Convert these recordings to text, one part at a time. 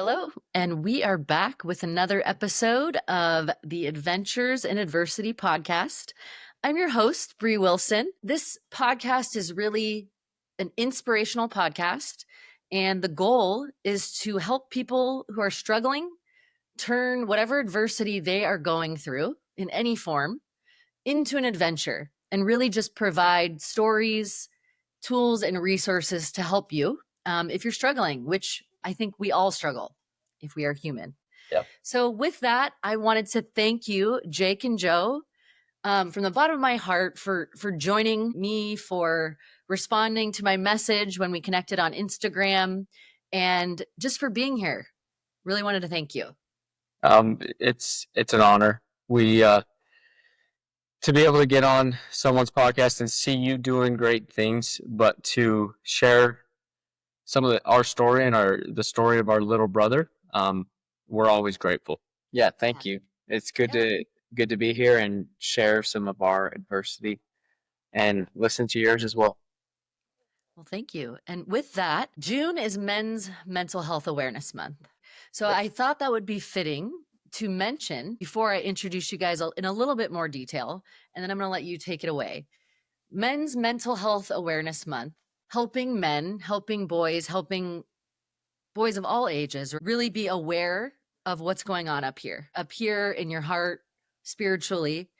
Hello, and we are back with another episode of the Adventures in Adversity podcast. I'm your host, Bree Wilson. This podcast is really an inspirational podcast, and the goal is to help people who are struggling turn whatever adversity they are going through in any form into an adventure and really just provide stories, tools, and resources to help you if you're struggling, which I think we all struggle if we are human. Yep. So, with that, I wanted to thank you, Jake and Joe, from the bottom of my heart for joining me, for responding to my message when we connected on Instagram, and just for being here. Really wanted to thank you. It's an honor. We to be able to get on someone's podcast and see you doing great things, but to share some of our story and the story of our little brother. We're always grateful. Yeah, thank you. It's good to be here and share some of our adversity and listen to yours as well. Well, thank you. And with that, June is Men's Mental Health Awareness Month. So I thought that would be fitting to mention before I introduce you guys in a little bit more detail, and then I'm going to let you take it away. Men's Mental Health Awareness Month, helping men, helping boys of all ages really be aware of what's going on up here in your heart, spiritually.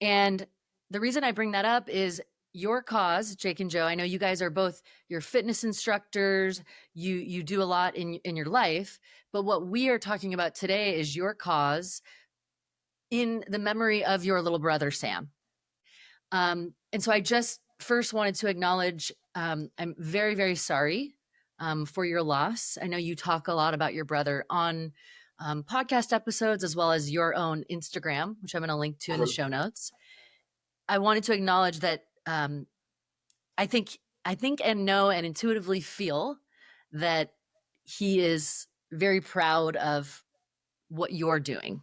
And the reason I bring that up is your cause, Jake and Joe. I know you guys are both your fitness instructors. You do a lot in your life, but what we are talking about today is your cause in the memory of your little brother, Sam. And so I just first wanted to acknowledge I'm very, very sorry for your loss. I know you talk a lot about your brother on podcast episodes as well as your own Instagram, which I'm going to link to in the show notes. I wanted to acknowledge that I think and know and intuitively feel that he is very proud of what you're doing.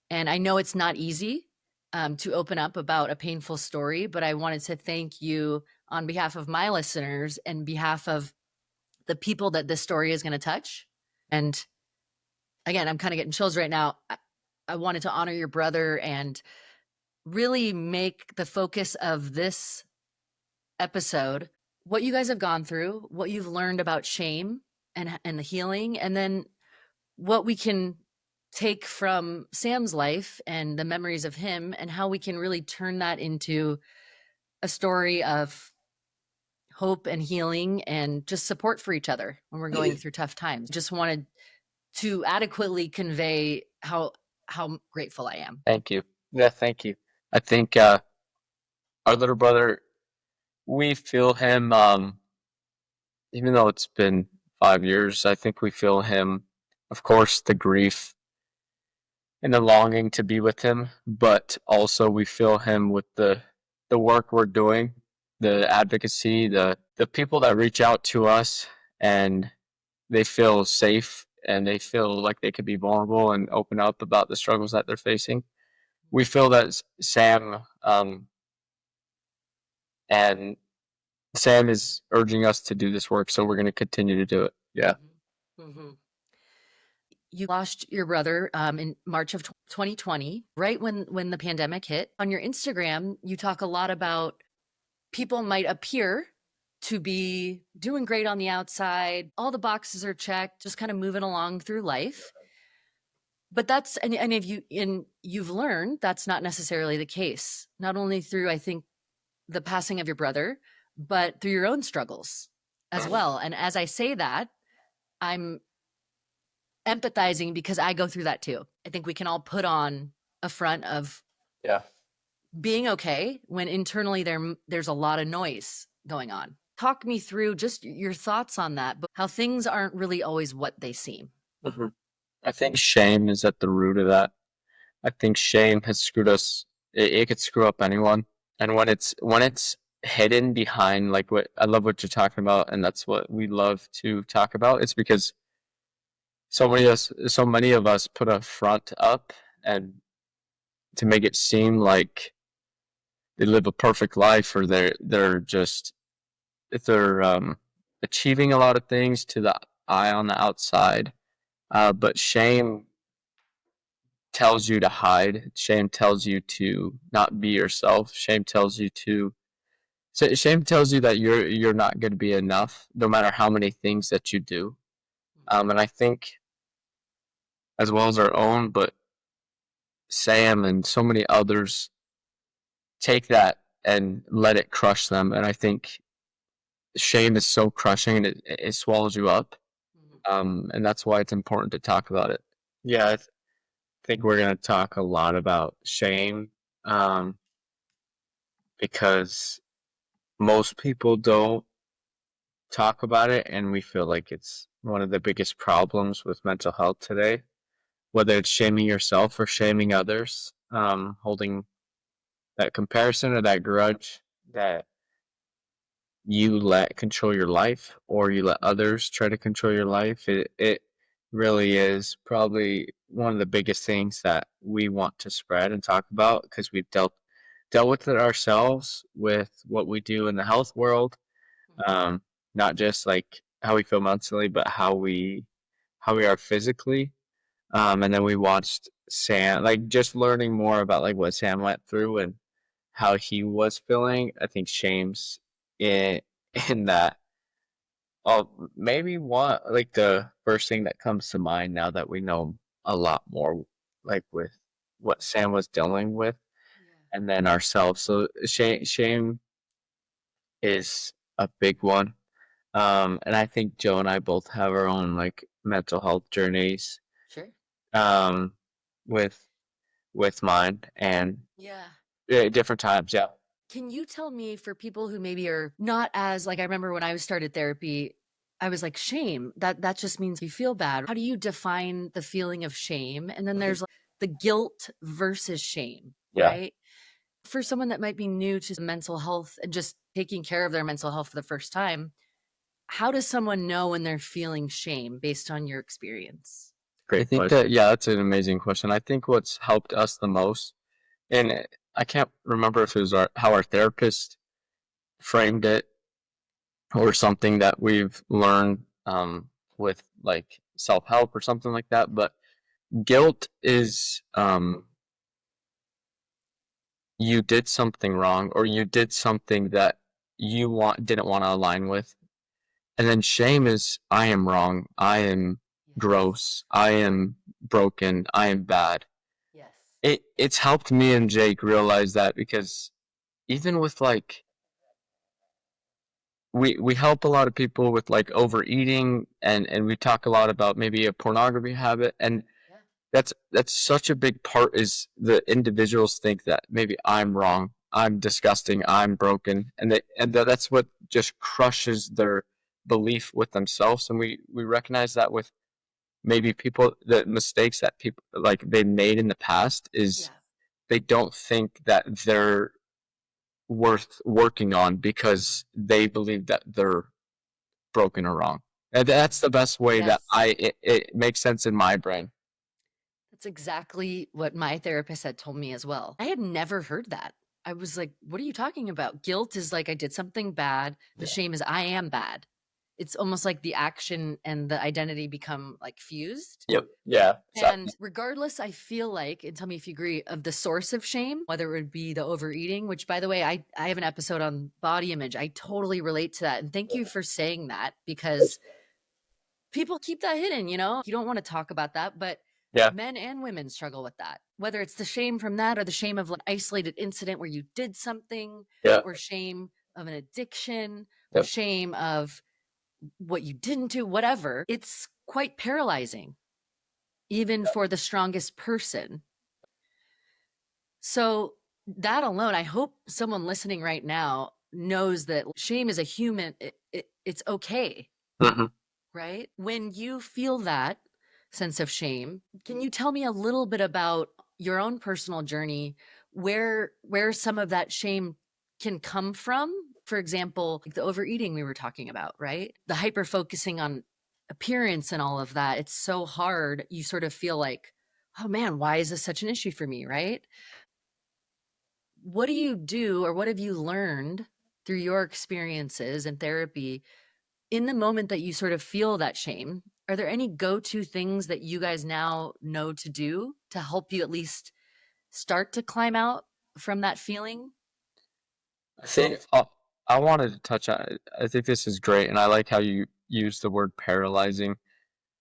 And I know it's not easy to open up about a painful story, but I wanted to thank you on behalf of my listeners and behalf of the people that this story is going to touch. And again, I'm kind of getting chills right now. I wanted to honor your brother and really make the focus of this episode what you guys have gone through, what you've learned about shame and the healing, and then what we can take from Sam's life and the memories of him and how we can really turn that into a story of hope and healing and just support for each other when we're going through tough times. Just wanted to adequately convey how grateful I am. Thank you. Yeah, thank you. I think our little brother, we feel him, even though it's been 5 years, I think we feel him, of course, the grief and the longing to be with him, but also we feel him with the work we're doing, the advocacy, the people that reach out to us and they feel safe and they feel like they could be vulnerable and open up about the struggles that they're facing. We feel that Sam and Sam is urging us to do this work, so we're going to continue to do it. Yeah. Mm-hmm. You lost your brother in March of 2020, right when the pandemic hit. On your Instagram, you talk a lot about people might appear to be doing great on the outside. All the boxes are checked, just kind of moving along through life. But that's and if you've learned that's not necessarily the case. Not only through, I think, the passing of your brother, but through your own struggles as well. And as I say that, I'm empathizing because I go through that too. I think we can all put on a front of being okay when internally there's a lot of noise going on. Talk me through just your thoughts on that, but how things aren't really always what they seem. Mm-hmm. I think shame is at the root of that. I think shame has screwed us. It could screw up anyone. And when it's hidden behind, like, what I love what you're talking about, and that's what we love to talk about. It's because so many of us put a front up and to make it seem like they live a perfect life, or they're achieving a lot of things to eye on the outside. But shame tells you to hide. Shame tells you to not be yourself. Shame tells you that you're not going to be enough, no matter how many things that you do. And I think as well as our own, but Sam and so many others take that and let it crush them. And I think shame is so crushing and it swallows you up. Mhm. And that's why it's important to talk about it. Yeah, I think we're going to talk a lot about shame um, because most people don't talk about it. And we feel like it's one of the biggest problems with mental health today, whether it's shaming yourself or shaming others, holding that comparison or that grudge that you let control your life or you let others try to control your life. It really is probably one of the biggest things that we want to spread and talk about because we've dealt with it ourselves with what we do in the health world. Mhm. um, Not just like how we feel mentally but how we are physically. And then we watched Sam, like just learning more about like what Sam went through and how he was feeling. I think shame's in in that. Oh, maybe one like the first thing that comes to mind now that we know a lot more, like with what Sam was dealing with, Yeah. and then ourselves. So shame is a big one. And I think Joe and I both have our own like mental health journeys. Sure. Um, with mine and Yeah. different times. Yeah. Can you tell me, for people who maybe are not as, like, I remember when I started therapy, I was like, shame, that just means you feel bad. How do you define the feeling of shame? And then there's like the guilt versus shame, Yeah. right? For someone that might be new to mental health and just taking care of their mental health for the first time, how does someone know when they're feeling shame based on your experience? I Great think question. that, yeah, that's an amazing question. I think what's helped us the most, and I can't remember if it was how our therapist framed it or something that we've learned with like self help or something like that. But guilt is you did something wrong or you did something that didn't want to align with. And then shame is I am wrong. I am Yes. gross. I am broken. I am bad. Yes. It's helped me and Jake realize that because even with like we help a lot of people with like overeating and we talk a lot about maybe a pornography habit, and Yeah. that's such a big part is the individuals think that maybe I'm wrong, I'm disgusting, I'm broken, that's what just crushes their belief with themselves. And we recognize that with maybe people, the mistakes that people like they made in the past is Yeah. they don't think that they're worth working on because they believe that they're broken or wrong. And that's the best way that Yes. it makes sense in my brain. That's exactly what my therapist had told me as well. I had never heard that. I was like, what are you talking about? Guilt is like I did something bad. The Yeah. shame is I am bad. It's almost like the action and the identity become like fused. Yep. Yeah. And Exactly. regardless, I feel like, and tell me if you agree, of the source of shame, whether it would be the overeating, which by the way, I have an episode on body image. I totally relate to that. And thank you for saying that, because people keep that hidden, you don't want to talk about that, but Yeah. men and women struggle with that, whether it's the shame from that or the shame of an isolated incident where you did something, Yeah. or shame of an addiction, or Yep. shame of what you didn't do, whatever. It's quite paralyzing, even for the strongest person. So that alone, I hope someone listening right now knows that shame is a human, it's okay. Hmm. Right? When you feel that sense of shame, can you tell me a little bit about your own personal journey, where some of that shame can come from? For example, like the overeating we were talking about, right? The hyper focusing on appearance and all of that. It's so hard. You sort of feel like, oh man, why is this such an issue for me, right? What do you do, or what have you learned through your experiences in therapy in the moment that you sort of feel that shame, are there any go-to things that you guys now know to do to help you at least start to climb out from that feeling? I think I wanted to touch on it. I think this is great, and I like how you use the word paralyzing.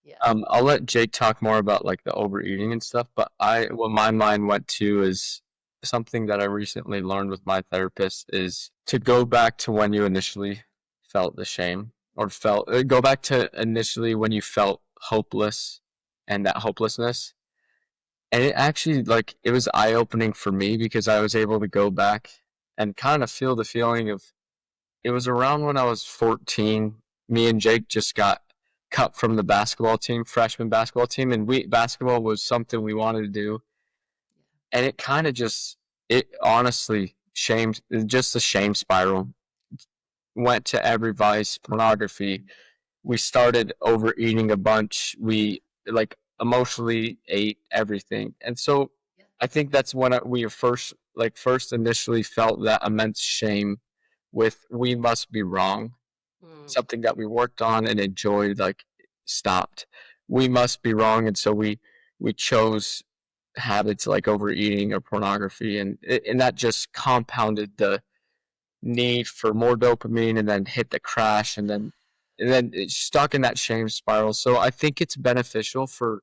Yeah. I'll let Jake talk more about like the overeating and stuff, but what my mind went to is something that I recently learned with my therapist is to go back to when you initially felt the shame or go back to initially when you felt hopeless and that hopelessness. And it actually like it was eye opening for me because I was able to go back and kind of feel the feeling of it was around when I was 14. Me and Jake just got cut from the basketball team, freshman basketball team, and we basketball was something we wanted to do. And it kind of just it honestly shamed just a shame spiral. Went to every vice, pornography. We started overeating a bunch. We like emotionally ate everything. And so Yeah. I think that's when we first initially felt that immense shame with we must be wrong, Mm, something that we worked on and enjoyed like stopped. We must be wrong, and so we chose habits like overeating or pornography, and that just compounded the need for more dopamine, and then hit the crash, and then it's stuck in that shame spiral. So I think it's beneficial for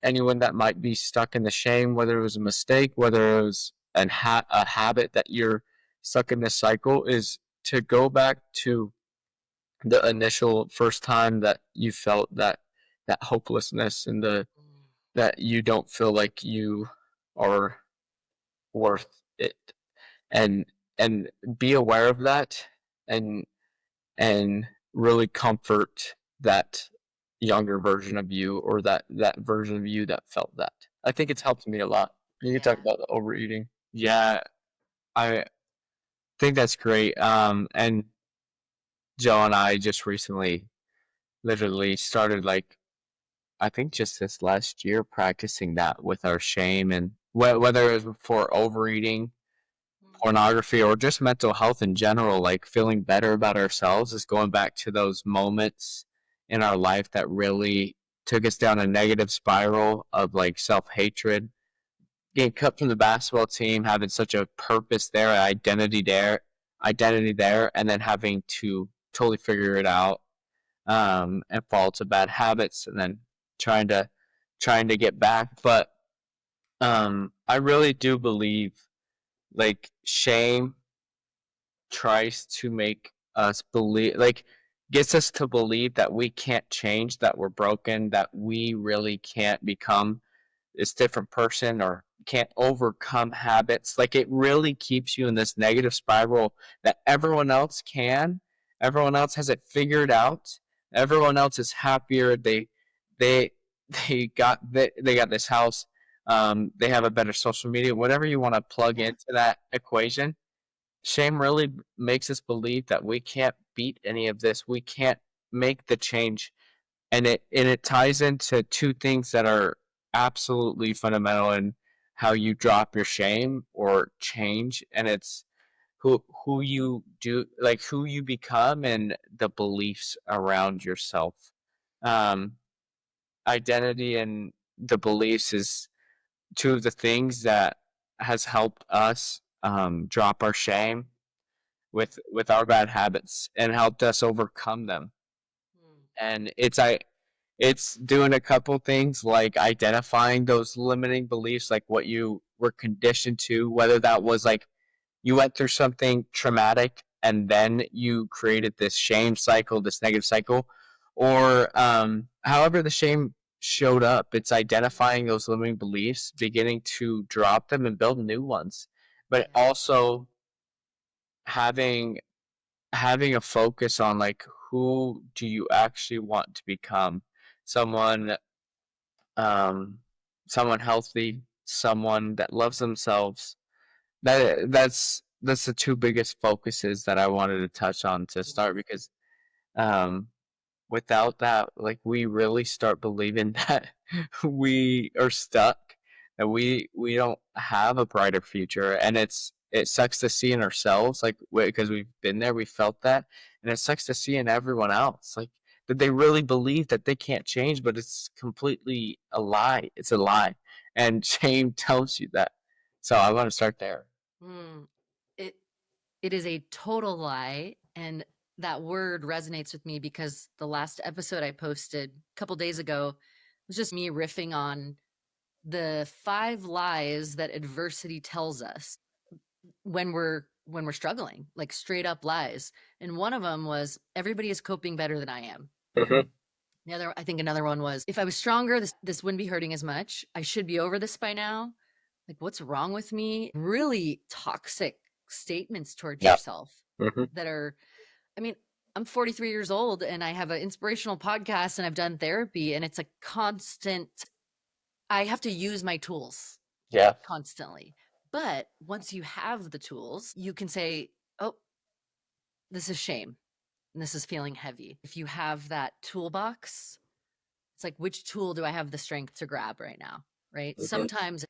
anyone that might be stuck in the shame, whether it was a mistake, whether it was a habit that you're stuck in this cycle, is to go back to the initial first time that you felt that hopelessness and the mm, that you don't feel like you are worth it, and and be aware of that, and and really comfort that younger version of you, or that version of you that felt that. I think it's helped me a lot. You can talk yeah. about the overeating. Yeah, I think that's great. And Joe and I just recently literally started like I think just this last year practicing that with our shame, and whether it was for overeating, Mm, pornography, or just mental health in general, like feeling better about ourselves is going back to those moments in our life that really took us down a negative spiral of like self-hatred, getting cut from the basketball team, having such a purpose there, identity there, and then having to totally figure it out, and fall to bad habits, and then trying to trying to get back. But I really do believe like shame tries to make us believe like gets us to believe that we can't change, that we're broken, that we really can't become this different person or can't overcome habits. Like it really keeps you in this negative spiral that everyone else can. Everyone else has it figured out. Everyone else is happier. They they got this house. They have a better social media. Whatever you want to plug yeah. into that equation, shame really makes us believe that we can't beat any of this. We can't make the change, and it ties into two things that are absolutely fundamental in how you drop your shame or change, and it's who you do like who you become and the beliefs around yourself. um Identity and the beliefs is two of the things that has helped us drop our shame with our bad habits and helped us overcome them. Mm, And it's doing a couple things like identifying those limiting beliefs, like what you were conditioned to, whether that was like you went through something traumatic and then you created this shame cycle, this negative cycle, or however the shame showed up. It's identifying those limiting beliefs, beginning to drop them and build new ones, but yeah. also having having a focus on like who do you actually want to become, someone um someone healthy, someone that loves themselves. That's the two biggest focuses that I wanted to touch on to start, Mm, because um without that, like we really start believing that we are stuck, that we don't have a brighter future, and it sucks to see in ourselves, like because we've been there, we felt that, And it sucks to see in everyone else, like, that they really believe that they can't change, but it's completely a lie. It's a lie. And shame tells you that. So I want to start there. Mm, it it is a total lie, and that word resonates with me because the last episode I posted a couple days ago was just me riffing on the 5 lies that adversity tells us when we're struggling, like straight up lies. And one of them was everybody is coping better than I am. Mhm. The other, I think another one was if I was stronger, this wouldn't be hurting as much. I should be over this by now. Like, what's wrong with me? Really toxic statements towards Yeah. yourself Hmm. that are, I mean, I'm 43 years old and I have an inspirational podcast and I've done therapy, and it's a constant, I have to use my tools Yeah. constantly. But once you have the tools, you can say, oh, this is shame. And this is feeling heavy. If you have that toolbox, it's like, which tool do I have the strength to grab right now? Right. Hmm. Sometimes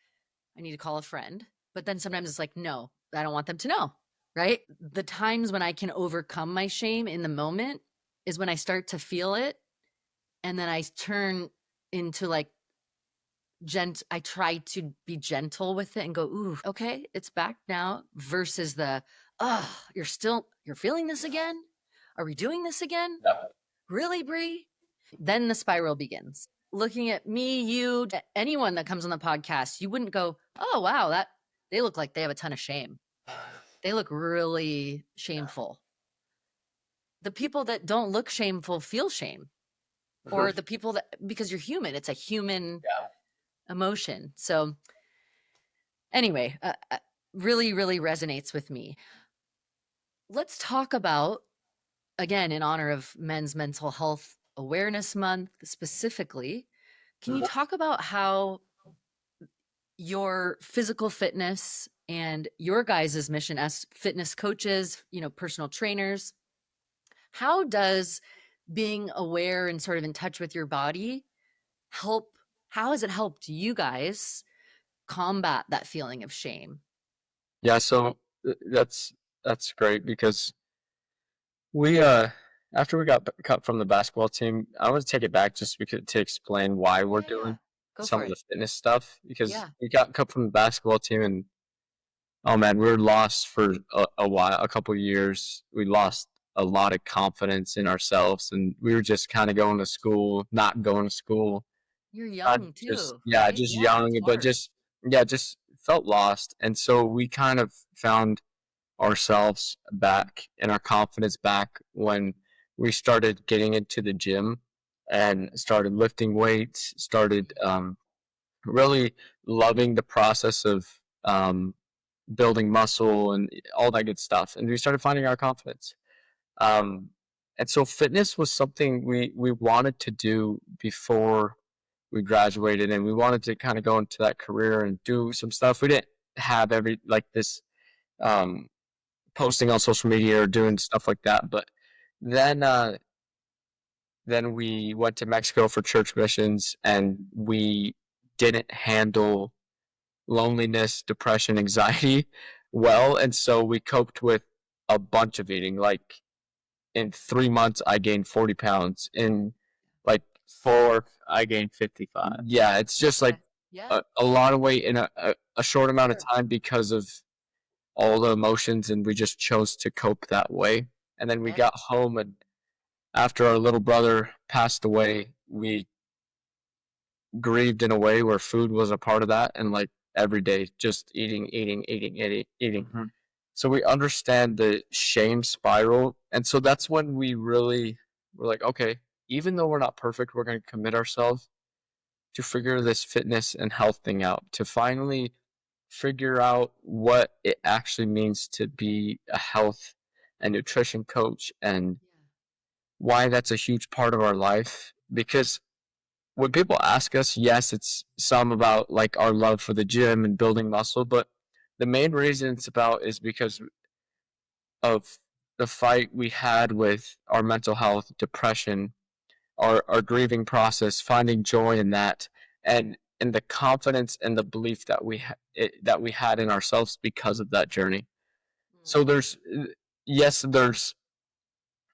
I need to call a friend, but then sometimes it's like, no, I don't want them to know. Right. The times when I can overcome my shame in the moment is when I start to feel it. And then I turn into like, I try to be gentle with it and go, ooh, okay, it's back now, versus the, oh, you're feeling this again? Are we doing this again? Yeah. Really, Bree? Then the spiral begins. Looking at me, you, anyone that comes on the podcast, you wouldn't go, oh, wow, that they look like they have a ton of shame. They look really shameful. The people that don't look shameful feel shame, or the people that, because you're human, it's a human Yeah. emotion. So, anyway, really, really resonates with me. Let's talk about, again, in honor of Men's Mental Health Awareness Month specifically, can you talk about how your physical fitness and your guys' mission as fitness coaches, personal trainers, how does being aware and sort of in touch with your body help? How has it helped you guys combat that feeling of shame? Yeah. So that's great because we after we got cut from the basketball team, I want to take it back just because to explain why we're Yeah, yeah. doing Go some for of it. the fitness stuff because Yeah. we got cut from the basketball team and oh man, we were lost for a while, a couple years. We lost a lot of confidence in ourselves, and we were just kind of going to school, not going to school, You're not young just too, yeah, right? just Yeah, it's young, but hard. just yeah, just felt lost. And so we kind of found ourselves back and our confidence back when we started getting into the gym and started lifting weights, started really loving the process of um, building muscle and all that good stuff. And we started finding our confidence. Um, and so fitness was something we wanted to do before we graduated, and we wanted to kind of go into that career and do some stuff. We didn't have every like this um, posting on social media or doing stuff like that. But then then we went to Mexico for church missions, and we didn't handle loneliness, depression, anxiety well, and so we coped with a bunch of eating. Like in 3 months, I gained 40 pounds. In like four, I gained 55. Yeah, it's just like Okay. Yeah, a lot of weight in a short amount of sure. time because of all the emotions, and we just chose to cope that way. And then we Get it. got home, and after our little brother passed away, we grieved in a way where food was a part of that, and like every day, just eating, eating, eating, eating, eating. So we understand the shame spiral, and so that's when we really were like, okay, even though we're not perfect, we're going to commit ourselves to figure this fitness and health thing out, to finally figure out what it actually means to be a health and nutrition coach and why that's a huge part of our life. Because when people ask us, yes, it's some about like our love for the gym and building muscle, but the main reason it's about is because of the fight we had with our mental health, depression, our grieving process, finding joy in that, and the confidence and the belief that that we had in ourselves because of that journey. Mm. So there's yes, there's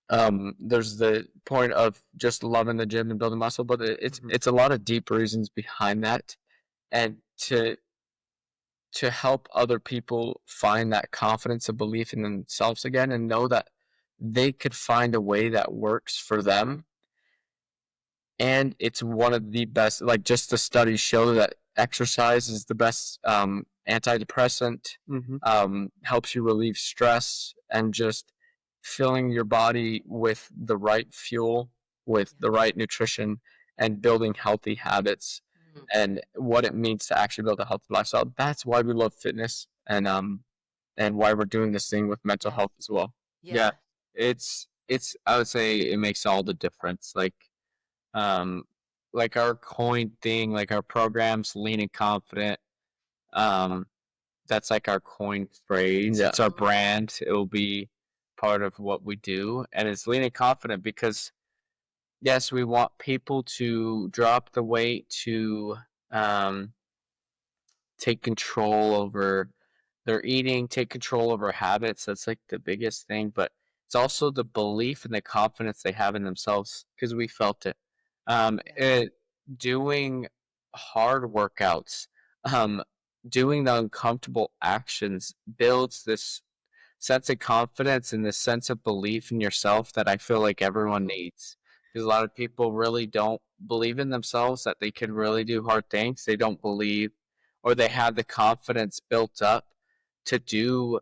There's the point of just loving the gym and building muscle, but it's a lot of deep reasons behind that, and to help other people find that confidence and belief in themselves again, and know that they could find a way that works for them. And it's one of the best, like, just the studies show that exercise is the best antidepressant, helps you relieve stress, and just filling your body with the right fuel, with the right nutrition, and building healthy habits, Mm. and what it means to actually build a healthy lifestyle. That's why we love fitness, and why we're doing this thing with mental Yeah. health as well. Yeah, Yeah. it's I would say it makes all the difference. Um like our coin thing, like our programs, lean and confident. Um that's like our coin phrase. Yeah. It's our brand. It will be part of what we do. And it's lean and confident because yes, we want people to drop the weight, to um take control over their eating, take control over habits. That's like the biggest thing. But it's also the belief and the confidence they have in themselves because we felt it. Yeah. Doing hard workouts, um, doing the uncomfortable actions builds this sense of confidence and this sense of belief in yourself that I feel like everyone Mhm. needs. Because a lot of people really don't believe in themselves that they can really do hard things. They don't believe, or they have the confidence built up to do.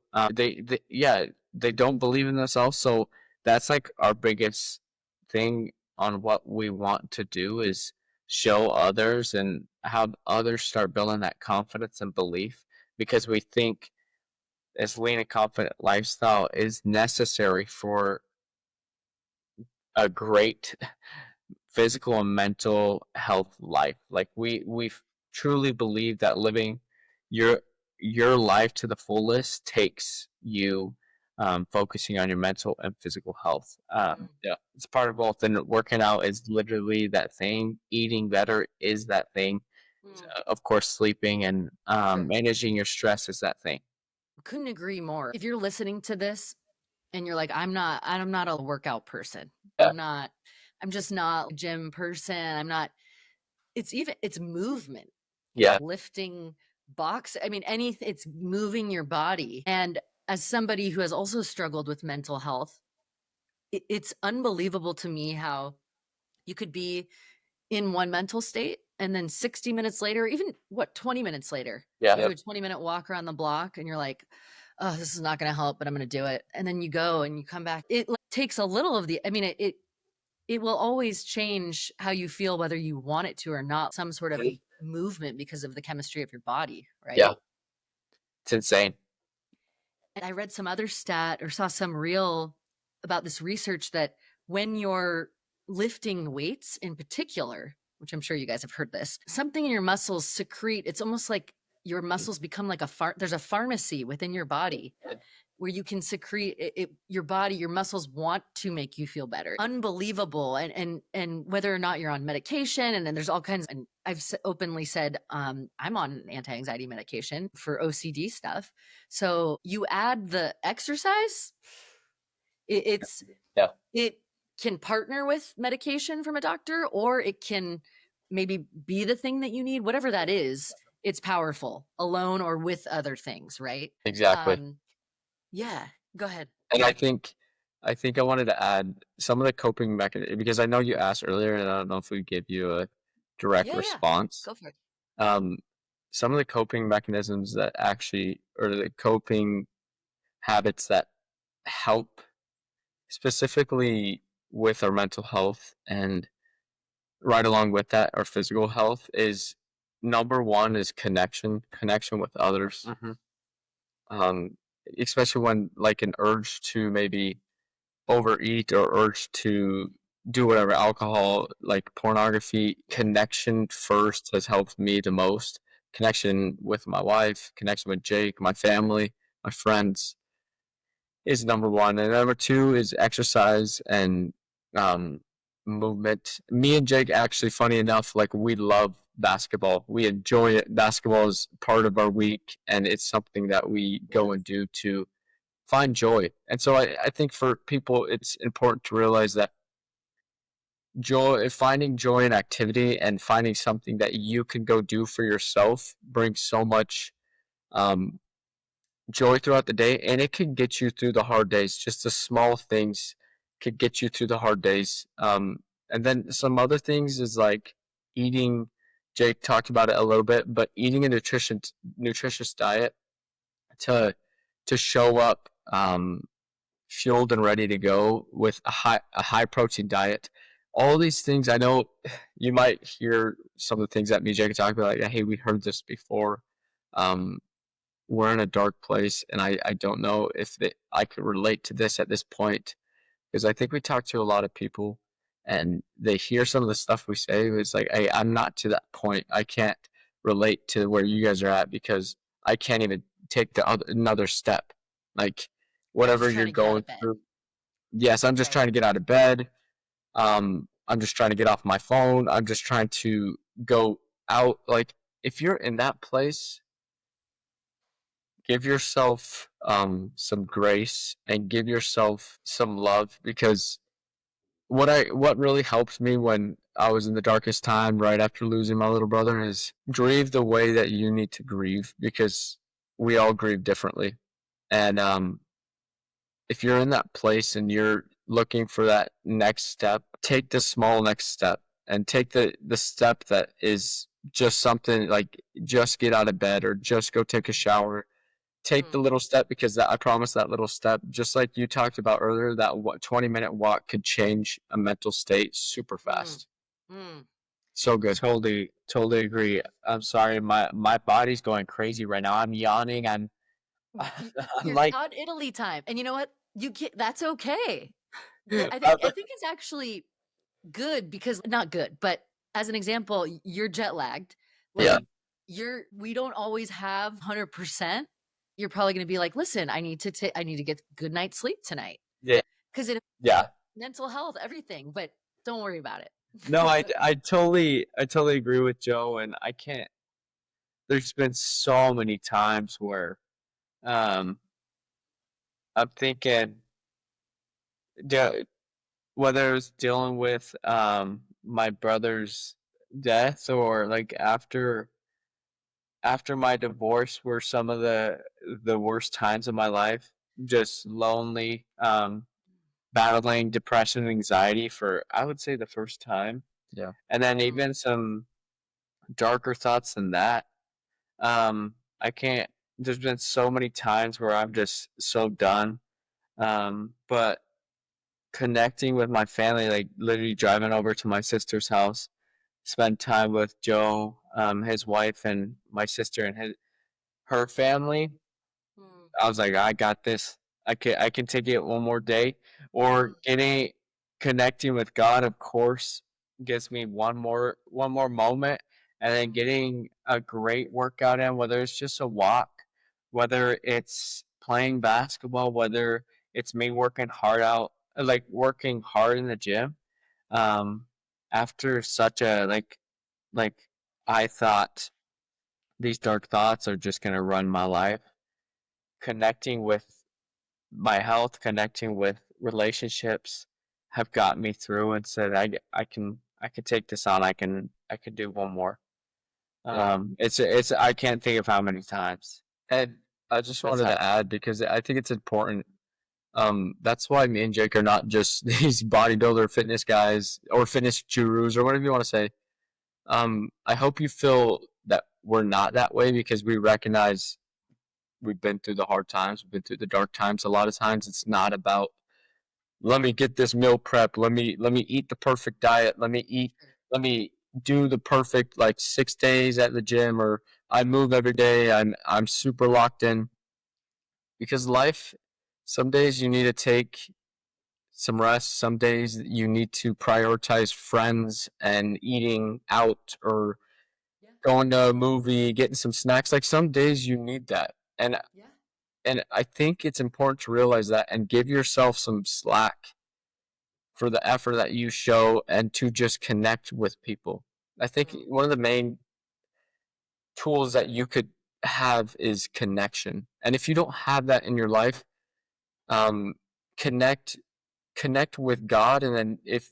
Yeah, they don't believe in themselves. So that's like our biggest thing on what we want to do is show others and have others start building that confidence and belief because we think this lean and confident lifestyle is necessary for a great physical and mental health life. Like we truly believe that living your your life to the fullest takes you focusing on your mental and physical health. Mm. Yeah, it's part of both. And working out is literally that thing. Eating better is that thing. Mm. Of course, sleeping and Sure. managing your stress is that thing. Couldn't agree more. If you're listening to this and you're like, I'm not a workout person. Yeah, I'm just not a gym person. It's movement, yeah, lifting I mean, it's moving your body. And as somebody who has also struggled with mental health, it's unbelievable to me how you could be in one mental state and then 60 minutes later, even 20 minutes later, Yeah. you do a 20-minute walk around the block and you're like, oh, this is not going to help, but I'm going to do it. And then you go and you come back. It like, takes a little of the, I mean, it will always change how you feel, whether you want it to or not, some sort of movement because of the chemistry of your body, right? Yeah. It's insane. And I read some other stat or saw some reel about this research that when you're lifting weights in particular, which I'm sure you guys have heard this, something in your muscles secrete, it's almost like your muscles become like there's a pharmacy within your body where you can secrete your body, your muscles want to make you feel better. Unbelievable. And whether or not you're on medication, and then there's all kinds, and I've openly said, I'm on anti-anxiety medication for OCD stuff. So you add the exercise, it's, Yeah. it can partner with medication from a doctor, or it can maybe be the thing that you need, whatever that is. It's powerful alone or with other things, right? Exactly. Yeah, go ahead. And I think I wanted to add some of the coping mechanisms because I know you asked earlier, and I don't know if we give you a direct Yeah, response. go for it. Um, some of the coping mechanisms that actually, or the coping habits that help specifically with our mental health and right along with that, our physical health is number one is connection with others. Um, especially when like an urge to maybe overeat or urge to do whatever, alcohol, like pornography, connection first has helped me the most. Connection with my wife, connection with Jake, my family, my friends is number one. And number two is exercise and um, movement. Me and Jake actually, funny enough, like we love basketball. We enjoy it. Basketball is part of our week, and it's something that we Yeah. go and do to find joy. And so I think for people, it's important to realize that finding joy in activity and finding something that you can go do for yourself brings so much um, joy throughout the day, and it can get you through the hard days. Just the small things could get you through the hard days. And then some other things is like eating. Jake talked about it a little bit, but eating a nutritious diet to show up fueled and ready to go with a high protein diet. All these things, I know you might hear some of the things that me and Jake talk about, like, hey, we heard this before. Um, we're in a dark place, and I don't know if I could relate to this at this point, because I think we talk to a lot of people, and they hear some of the stuff we say. It's like, hey, I'm not to that point. I can't relate to where you guys are at because I can't even take another step. Like You're just whatever trying you're to get out going of bed. through. Yes, I'm just Right. trying to get out of bed. I'm just trying to get off my phone. I'm just trying to go out. Like if you're in that place, give yourself some grace and give yourself some love, because what really helped me when I was in the darkest time right after losing my little brother is grieve the way that you need to grieve, because we all grieve differently. And if you're in that place and you're looking for that next step, take the small next step, and take the step that is just something like just get out of bed or just go take a shower. Take the Mm, little step, because I promise that little step, just like you talked about earlier, that 20-minute walk could change a mental state super mm, fast. mm. So good. Totally agree. I'm sorry, my body's going crazy right now. I'm yawning. I'm I'm It's like, not Italy time, and you know what? You get that's okay. I I'm- think it's actually good because not good, but as an example, you're jet lagged. yeah, Like we don't always have 100%. You're probably going to be like, "Listen, I need to get good night's sleep tonight." yeah, Cuz it yeah. mental health, everything, but don't worry about it. no, I totally agree with Joe, and I can't. There's been so many times where um I'm thinking, de- whether it was dealing with my brother's death, or like after my divorce were some of the worst times of my life. Just lonely, battling depression and anxiety for, I would say, the first time, Yeah. and then Mm, even some darker thoughts than that. I can't. There's been so many times where I'm just so done. But connecting with my family, like literally driving over to my sister's house, spend time with Joe, his wife, and my sister and her family. mm, I was like, I got this. I can take it one more day. mm, Or connecting with God, of course, gives me one more moment, and then mm, getting a great workout in, whether it's just a walk, whether it's playing basketball, whether it's me working hard in the gym. Um, After such a like I thought these dark thoughts are just gonna run my life, connecting with my health, connecting with relationships have got me through and said, I can take this on. I can do one more. Yeah. It's I can't think of how many times And I just that's wanted to happened. add, because I think it's important. That's why me and Jake are not just these bodybuilder fitness guys or fitness gurus or whatever you want to say. I hope you feel that we're not that way, because we recognize we've been through the hard times, we've been through the dark times. A lot of times it's not about, let me get this meal prep, let me eat the perfect diet, sure. let me do the perfect like 6 days at the gym, or I move every day, I'm super locked in. Because life, some days you need to take some rest, some days you need to prioritize friends and eating out, or Yeah. going to a movie, getting some snacks. Like some days you need that. Yeah. And I think it's important to realize that and give yourself some slack for the effort that you show, and to just connect with people. I think Mm, one of the main tools that you could have is connection. And if you don't have that in your life, um, connect with God, and then if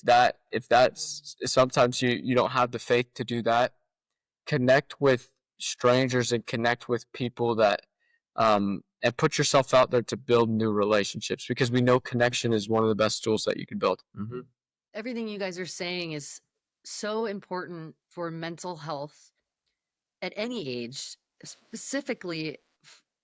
that's sometimes you don't have the faith to do that, connect with strangers and connect with people that and put yourself out there to build new relationships, because we know connection is one of the best tools that you can build. Mm-hmm. Everything you guys are saying is so important for mental health at any age, specifically.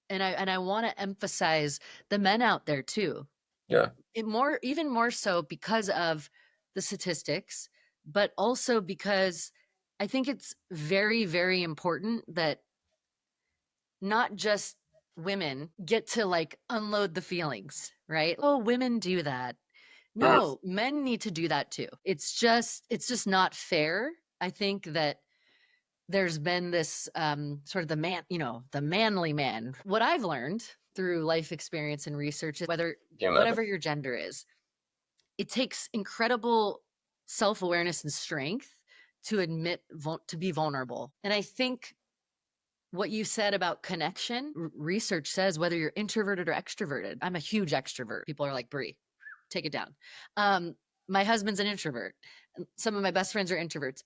And I want to emphasize the men out there too. Yeah. Even more so because of the statistics, but also because I think it's very, very important that not just women get to like unload the feelings, right? Oh, women do that. No, men need to do that too. It's just not fair. I think that there's been this sort of the manly man. What I've learned through life experience and research is whatever your gender is, it takes incredible self-awareness and strength to admit to be vulnerable. And I think what you said about connection, research says whether you're introverted or extroverted. I'm a huge extrovert. People are like, Brie, take it down. My husband's an introvert. Some of my best friends are introverts.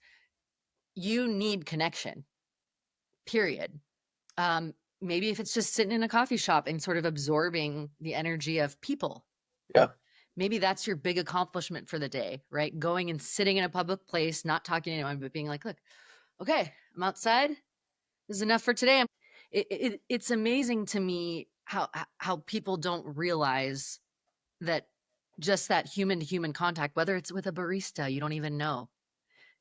You need connection, period. Maybe if it's just sitting in a coffee shop and sort of absorbing the energy of people. Yeah. Maybe that's your big accomplishment for the day, right? Going and sitting in a public place, not talking to anyone, but being like, look, okay, I'm outside. This is enough for today. It's amazing to me how people don't realize that just that human to human contact, whether it's with a barista you don't even know,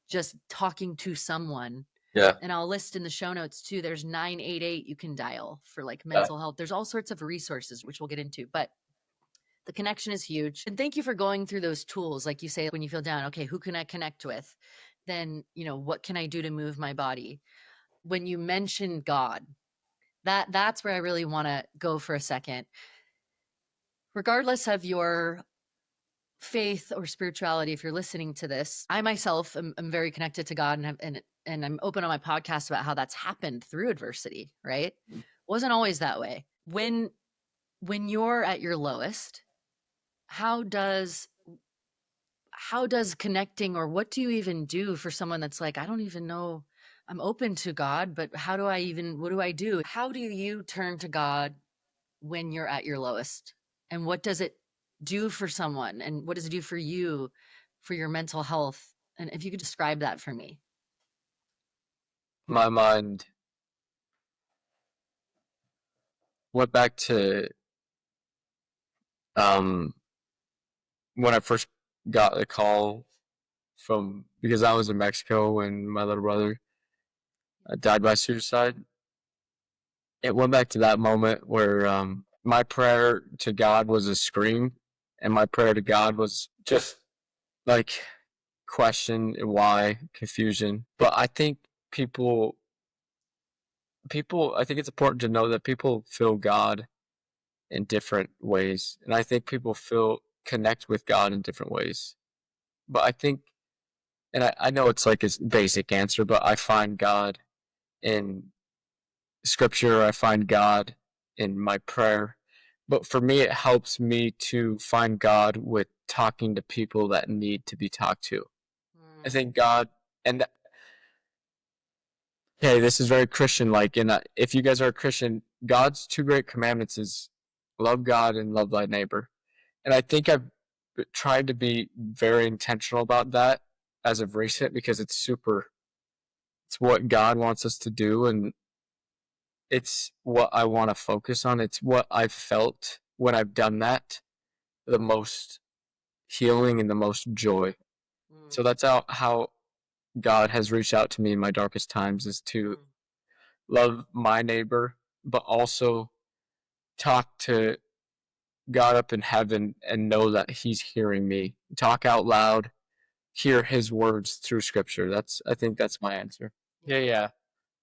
just talking to someone. Yeah. And I'll list in the show notes too, there's 988 you can dial for like mental health. There's all sorts of resources, which we'll get into, but the connection is huge. And thank you for going through those tools. Like you say, when you feel down, okay, who can I connect with? Then, what can I do to move my body? When you mention God, that's where I really want to go for a second. Regardless of your faith or spirituality, if you're listening to this, I myself am very connected to God, and I'm open on my podcast about how that's happened through adversity, right? Wasn't always that way. When you're at your lowest, how does connecting, or what do you even do for someone that's like, I don't even know, I'm open to God, but what do I do? How do you turn to God when you're at your lowest? And what does it do for someone? And what does it do for you, for your mental health? And if you could describe that for me. My mind went back to when I first got a call because I was in Mexico when my little brother died by suicide. It went back to that moment where my prayer to God was a scream, and my prayer to God was just like question, why, confusion. But I think I think it's important to know that people feel God in different ways, and I think people connect with God in different ways. But I think, and I know it's like a basic answer, but I find God in scripture. I find God in my prayer. But for me, it helps me to find God with talking to people that need to be talked to. I think God, and hey, this is very Christian like, and if you guys are a Christian, God's two great commandments is love God and love thy neighbor. And I think I've tried to be very intentional about that as of recent, because it's what God wants us to do, and it's what I want to focus on. It's what I've felt when I've done that, the most healing and the most joy. So that's how God has reached out to me in my darkest times, is to love my neighbor, but also talk to God up in heaven and know that he's hearing me. Talk out loud, hear his words through scripture. I think that's my answer. Yeah.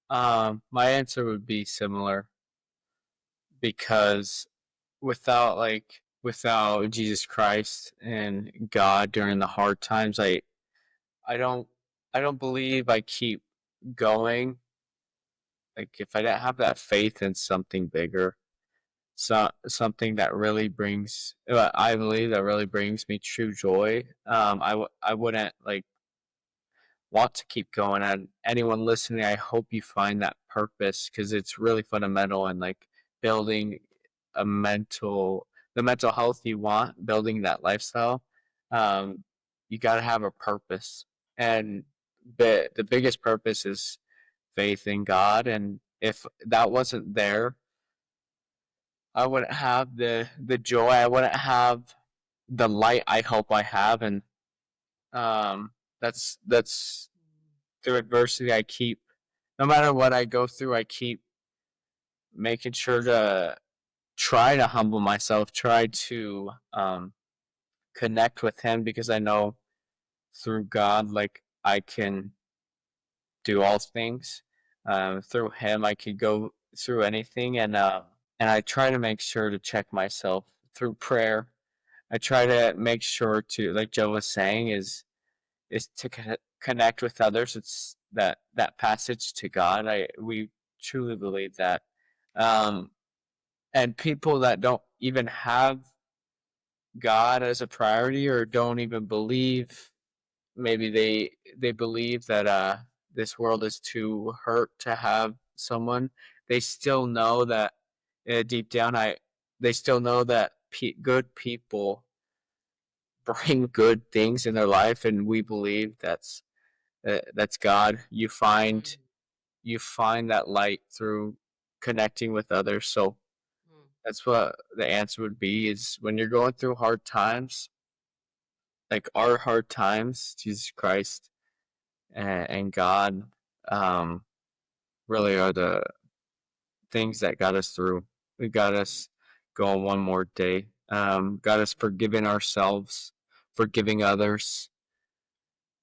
My answer would be similar, because without Jesus Christ and God during the hard times, I don't I don't believe I keep going. Like, if I didn't have that faith in something bigger, something that really brings, I believe that really brings me true joy. I wouldn't like want to keep going. And anyone listening, I hope you find that purpose, because it's really fundamental in like building a the mental health you want, building that lifestyle. Um, you got to have a purpose, and the biggest purpose is faith in God. And if that wasn't there, I wouldn't have the joy. I wouldn't have the light I hope I have. And um, that's through adversity. I keep, no matter what I go through, I keep making sure to try to humble myself, try to connect with Him, because I know through God, like I can do all things. Through Him, I could go through anything. And I try to make sure to check myself through prayer. I try to make sure to, like Joe was saying, is to connect with others. It's that passage to God. We truly believe that. Um, and people that don't even have God as a priority, or don't even believe, maybe they believe that this world is too hurt to have someone. They still know that, deep down, they still know that good people bring good things in their life, and we believe that's God. You find that light through connecting with others. So that's what the answer would be: is when you're going through hard times, like our hard times, Jesus Christ and God, um, really are the things that got us through. We got us going one more day. Got us forgiving ourselves, forgiving others,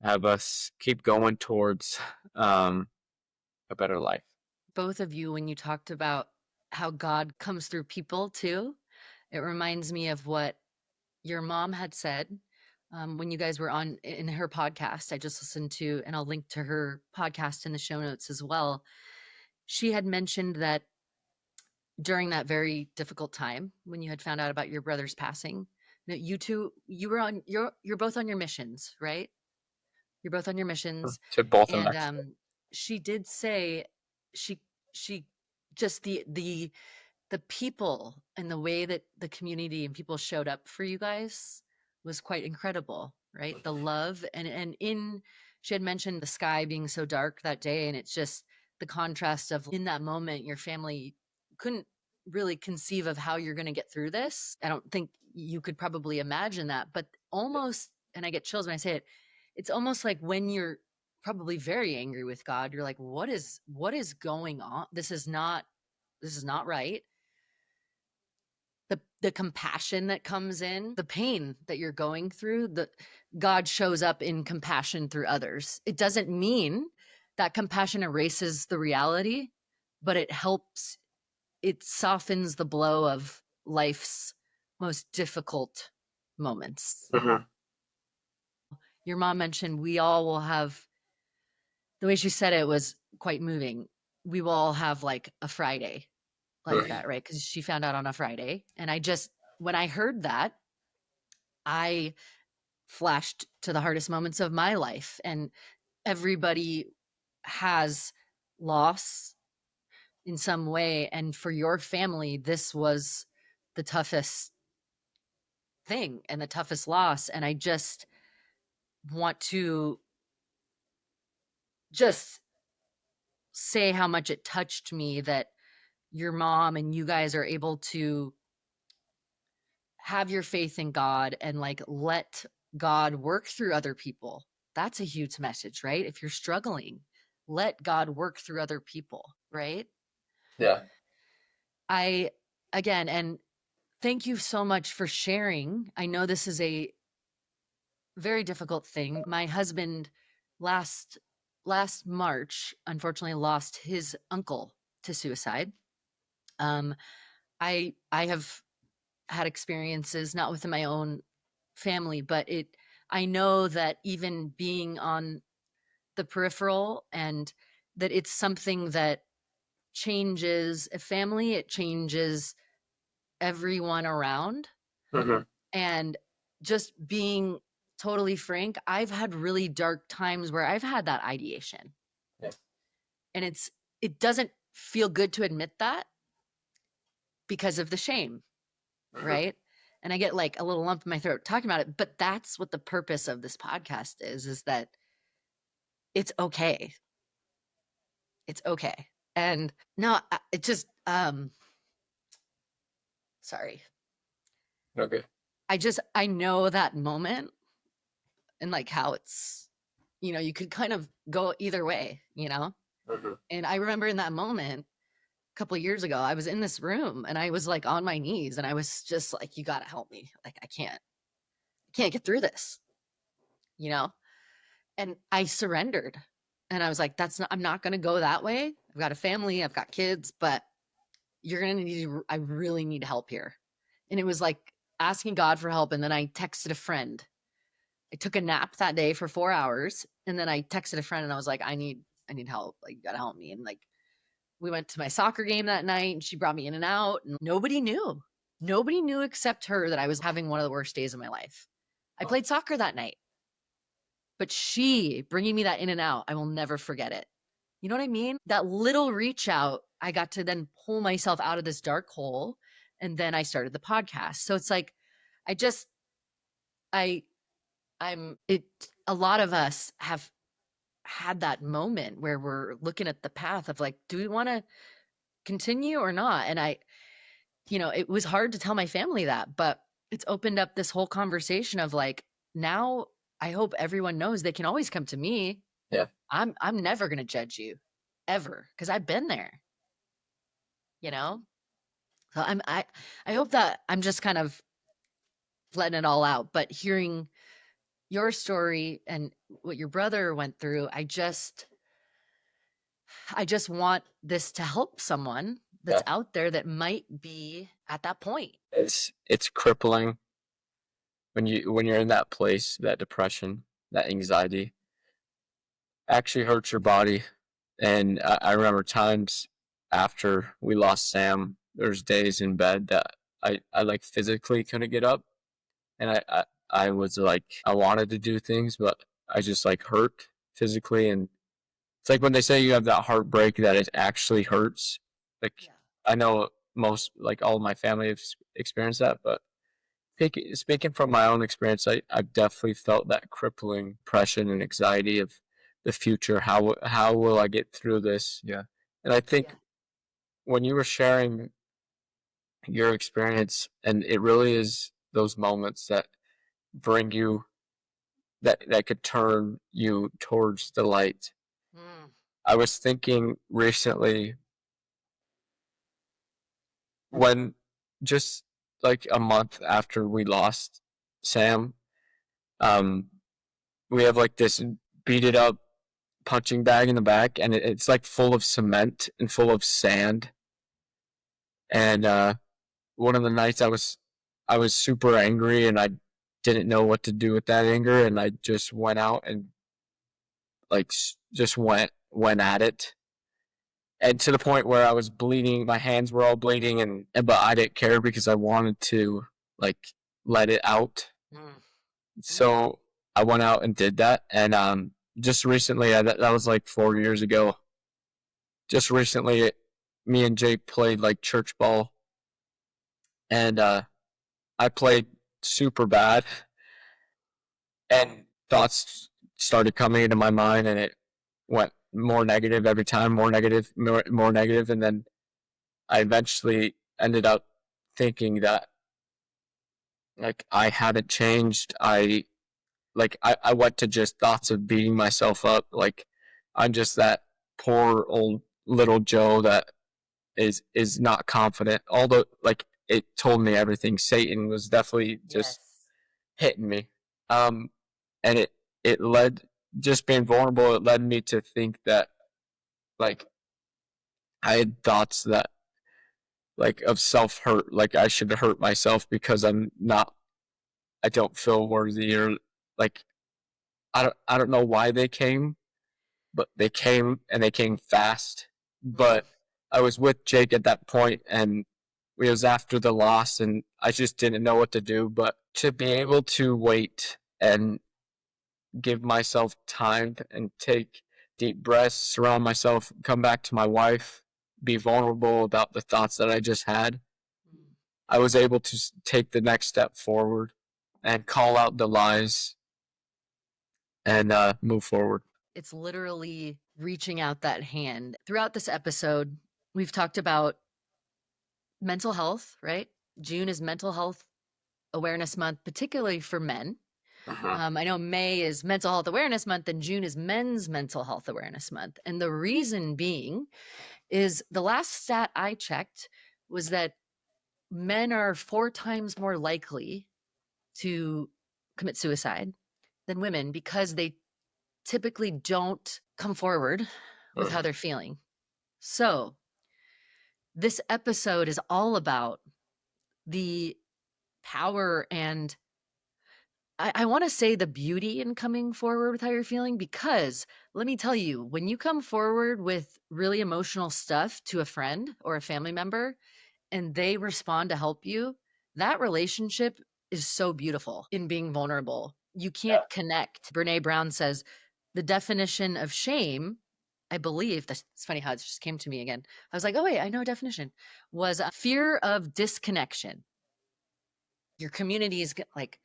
have us keep going towards a better life. Both of you, when you talked about how God comes through people too, it reminds me of what your mom had said when you guys were on in her podcast. I just listened to, and I'll link to her podcast in the show notes as well. She had mentioned that during that very difficult time when you had found out about your brother's passing, that you were on you're both on your missions, right? You're both on your missions. To both in And Mexico. she did say she she just the people and the way that the community and people showed up for you guys was quite incredible, right? The love, and in she had mentioned the sky being so dark that day, and it's just the contrast of in that moment your family couldn't really conceive of how you're going to get through this. I don't think you could probably imagine that, but almost, and I get chills when I say it, it's almost like when you're probably very angry with God, you're like, what is going on? This is not right. The compassion that comes in, the pain that you're going through, the God shows up in compassion through others. It doesn't mean that compassion erases the reality, but it softens the blow of life's most difficult moments. Mm-hmm. Your mom mentioned we all will have, the way she said it was quite moving. We will all have like a Friday like that, right? Because she found out on a Friday. And when I heard that, I flashed to the hardest moments of my life. And everybody has loss in some way. And for your family, this was the toughest thing and the toughest loss. And I just want to just say how much it touched me that your mom and you guys are able to have your faith in God and like let God work through other people. That's a huge message, right? If you're struggling, let God work through other people, right? Yeah. I again, and thank you so much for sharing. I know this is a very difficult thing. My husband last last March unfortunately lost his uncle to suicide. Um I have had experiences not within my own family, but I know that even being on the peripheral, and that it's something that changes a family, it changes everyone around. Mhm. And just being totally frank, I've had really dark times where I've had that ideation. Yeah. And it doesn't feel good to admit that because of the shame, Mhm. right? And I get like a little lump in my throat talking about it, but that's what the purpose of this podcast is that it's okay. It's okay. And no, it just sorry. Okay. I know that moment and like how it's, you could kind of go either way, Mhm. And I remember in that moment a couple of years ago, I was in this room and I was like on my knees and I was just like, you got to help me. Like, I can't get through this, you know? And I surrendered and I was like, I'm not going to go that way. I've got a family, I've got kids, but you're going to I really need help here. And it was like asking God for help. And then I texted a friend. I took a nap that day for 4 hours. And then I texted a friend and I was like, I need help. Like, you got to help me. And like, we went to my soccer game that night and she brought me in and out and nobody knew. Nobody knew except her that I was having one of the worst days of my life. I played soccer that night, but she bringing me that in and out, I will never forget it. You know what I mean? That little reach out, I got to then pull myself out of this dark hole. And then I started the podcast. So it's like, I just, I, I'm, it, a lot of us have had that moment where we're looking at the path of like, do we want to continue or not? And it was hard to tell my family that, but it's opened up this whole conversation of like, now I hope everyone knows they can always come to me. Yeah. I'm never going to judge you ever because I've been there, you know? So I hope that I'm just kind of letting it all out, but hearing your story and what your brother went through, I just want this to help someone that's Yeah. out there that might be at that point. It's crippling when you're in that place, that depression, that anxiety actually hurts your body. And I remember times after we lost Sam, there's days in bed that I like physically couldn't get up. And I was like, I wanted to do things, but I just like hurt physically. And it's like when they say you have that heartbreak that it actually hurts. Like, Yeah. I know most, like all of my family have experienced that, but speaking from my own experience, I've definitely felt that crippling depression and anxiety of the future. How will I get through this? Yeah. And I think Yeah. when you were sharing your experience, and it really is those moments that bring you that could turn you towards the light. Mm. I was thinking recently when just like a month after we lost Sam, um, we have like this beat up punching bag in the back, and it's like full of cement and full of sand. And one of the nights I was super angry, and I didn't know what to do with that anger, and I just went out and like just went at it, and to the point where I was bleeding, my hands were all bleeding, and but I didn't care because I wanted to like let it out. Mm. So I went out and did that, and just recently, that was like 4 years ago. Just recently, me and Jake played like church ball, and I played super bad, and thoughts started coming into my mind, and it went more negative every time, more negative, and then I eventually ended up thinking that like I hadn't changed. I went to just thoughts of beating myself up. Like I'm just that poor old little Joe that is not confident. Although like it told me everything. Satan was definitely just Yes. hitting me. Um, and it led just being vulnerable. It led me to think that like I had thoughts that like of self hurt. Like I should hurt myself because I don't feel worthy or like I don't know why they came, but they came and they came fast. Mm. But I was with Jake at that point, and it was after the loss, and I just didn't know what to do. But to be able to wait and give myself time and take deep breaths, surround myself, come back to my wife, be vulnerable about the thoughts that I just had, I was able to take the next step forward and call out the lies and move forward. It's literally reaching out that hand. Throughout this episode, we've talked about mental health, right? June is Mental Health Awareness Month, particularly for men. I know May is Mental Health Awareness Month and June is Men's Mental Health Awareness Month. And the reason being is the last stat I checked was that men are 4 times more likely to commit suicide than women because they typically don't come forward with how they're feeling. So, this episode is all about the power and I want to say the beauty in coming forward with how you're feeling, because let me tell you, when you come forward with really emotional stuff to a friend or a family member and they respond to help you, that relationship is so beautiful in being vulnerable. You can't connect. Brene Brown says the definition of shame, I believe, that's it's funny how it just came to me again. I was like, oh, wait, I know a definition, was a fear of disconnection. Your community is like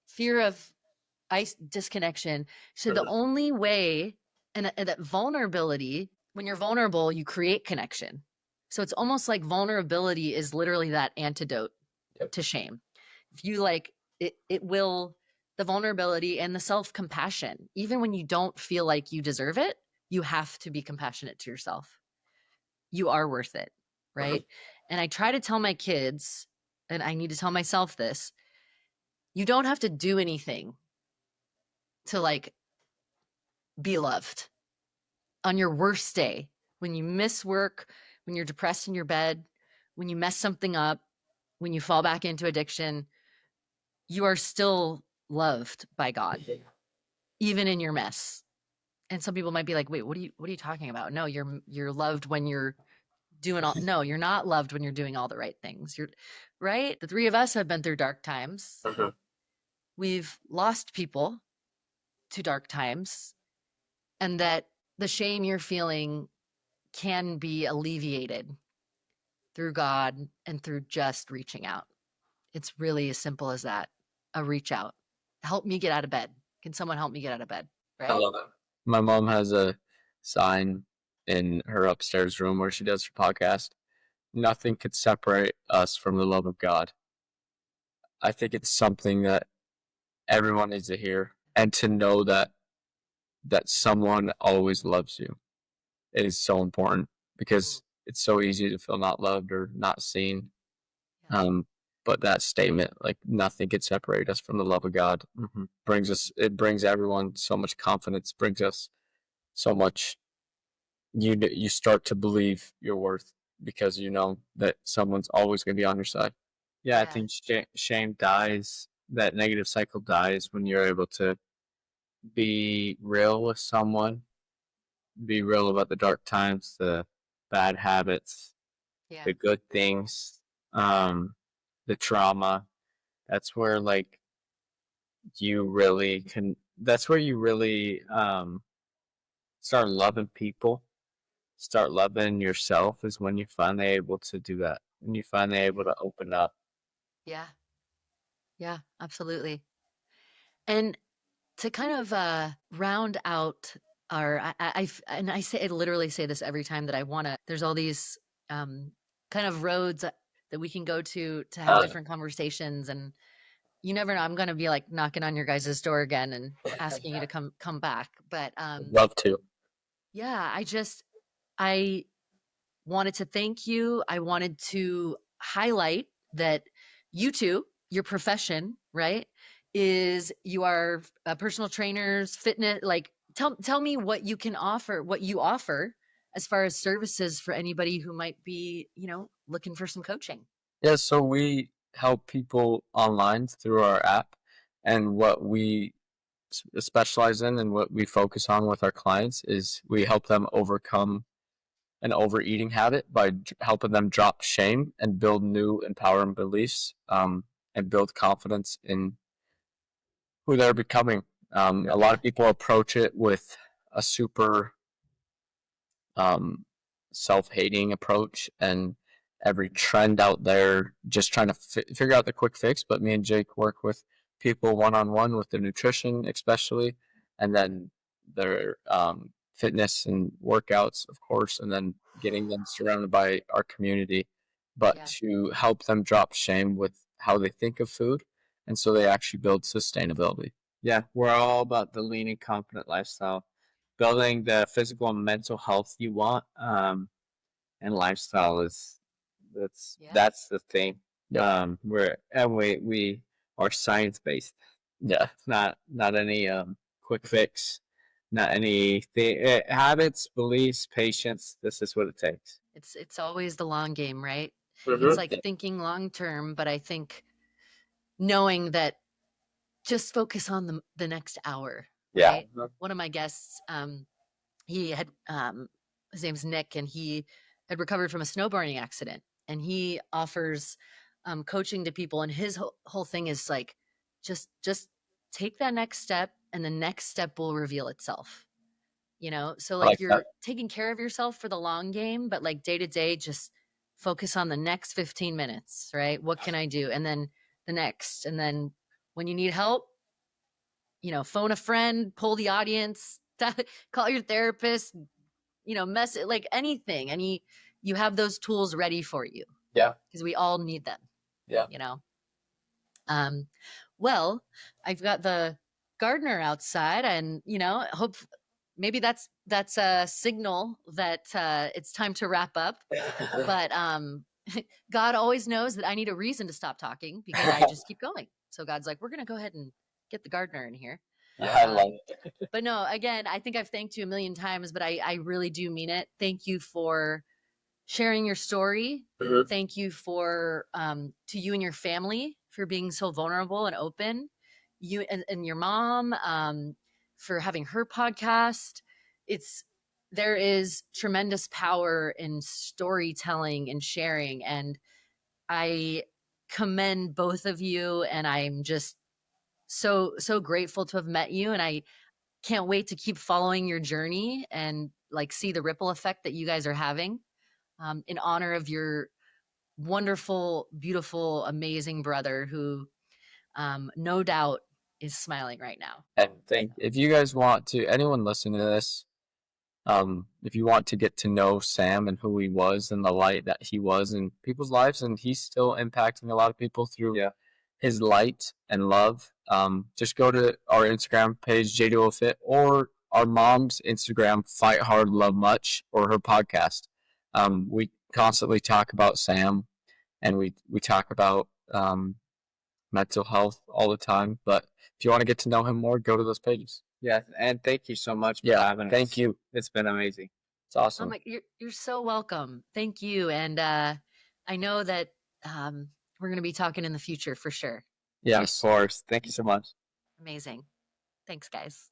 fear of disconnection. So the only way, and that vulnerability, when you're vulnerable, you create connection. So it's almost like vulnerability is literally that antidote to shame. If you like it will, the vulnerability and the self-compassion, even when you don't feel like you deserve it, you have to be compassionate to yourself. You are worth it, right? And I try to tell my kids, and I need to tell myself this, you don't have to do anything to like be loved. On your worst day, when you miss work, when you're depressed in your bed, when you mess something up, when you fall back into addiction, you are still loved by God, even in your mess. And some people might be like, "Wait, what are you talking about?" No, you're loved when you're doing all no, you're not loved when you're doing all the right things. You're right? The 3 of us have been through dark times. We've lost people to dark times, and that the shame you're feeling can be alleviated through God and through just reaching out. It's really as simple as that. A reach out. Help me get out of bed. Can someone help me get out of bed? I Right? love it. My mom has a sign in her upstairs room where she does her podcast. Nothing could separate us from the love of God. I think it's something that everyone needs to hear, and to know that someone always loves you. It is so important because it's so easy to feel not loved or not seen. Yeah. But that statement, like nothing could separate us from the love of God, it brings everyone so much confidence, brings us so much. You start to believe your worth because you know that someone's always going to be on your side. Yeah, I Yeah. think shame dies. That negative cycle dies when you're able to be real with someone, be real about the dark times, the bad habits, Yeah. the good things, the trauma. That's where like you really can. That's where you really start loving people, start loving yourself. Is when you're finally able to do that. When you're finally able to open up. Yeah. Yeah, absolutely. And to kind of round out our, and I literally say this every time that I want to, there's all these kind of roads that we can go to have different conversations. And you never know, I'm going to be like knocking on your guys' door again and asking you to come back. But Love to. yeah, I wanted to thank you. I wanted to highlight that you two, your profession, right, is you are personal trainers, fitness. Like, tell me what you can offer, what you offer as far as services for anybody who might be, looking for some coaching. Yeah, so we help people online through our app, and what we specialize in and what we focus on with our clients is we help them overcome an overeating habit by helping them drop shame and build new empowering beliefs, and build confidence in who they're becoming. A lot of people approach it with a super um, self-hating approach and every trend out there, just trying to figure out the quick fix. But me and Jake work with people one-on-one with their nutrition, especially, and then their fitness and workouts, of course, and then getting them surrounded by our community, but Yeah. to help them drop shame with how they think of food, and so they actually build sustainability. Yeah, we're all about the lean and confident lifestyle, building the physical and mental health you want. And lifestyle is Yeah. that's the thing. Yeah. We are science based. Yeah. It's not any quick fix, not any habits, beliefs, patience. This is what it takes. It's always the long game, right? It's Mm-hmm. like thinking long term, but I think knowing that just focus on the next hour, Yeah. right? One of my guests, he had his name's Nick, and he had recovered from a snowboarding accident, and he offers coaching to people, and his whole thing is like just take that next step, and the next step will reveal itself. So I like like that. you're taking care of yourself for the long game, but like day to day, just focus on the next 15 minutes, right? What can I do? And then the next, and then when you need help, phone a friend, pull the audience, call your therapist, mess it, like anything. You have those tools ready for you Yeah. because we all need them, Yeah. you know? Um, well, I've got the gardener outside, and hope maybe that's a signal that it's time to wrap up. But God always knows that I need a reason to stop talking because I just keep going. So God's like, we're gonna go ahead and get the gardener in here. I love it. But no, again, I think I've thanked you a million times, but I really do mean it. Thank you for sharing your story. Mhm. Thank you for to you and your family for being so vulnerable and open. You and your mom for having her podcast. There is tremendous power in storytelling and sharing, and I commend both of you. And I'm just so grateful to have met you, and I can't wait to keep following your journey and like see the ripple effect that you guys are having in honor of your wonderful, beautiful, amazing brother who no doubt is smiling right now. And if you guys want to, anyone listening to this, if you want to get to know Sam and who he was and the light that he was in people's lives, and he's still impacting a lot of people through his light and love, just go to our Instagram page, JDO Fit, or our mom's Instagram, Fight Hard, Love Much, or her podcast. We constantly talk about Sam, and we talk about mental health all the time. But if you want to get to know him more, go to those pages. Yeah, and thank you so much for Yeah, having us. thank you. It's been amazing. It's awesome. You're so welcome. Thank you. And I know that we're going to be talking in the future for sure. Yes. Of course. Thank you so much. Amazing. Thanks, guys.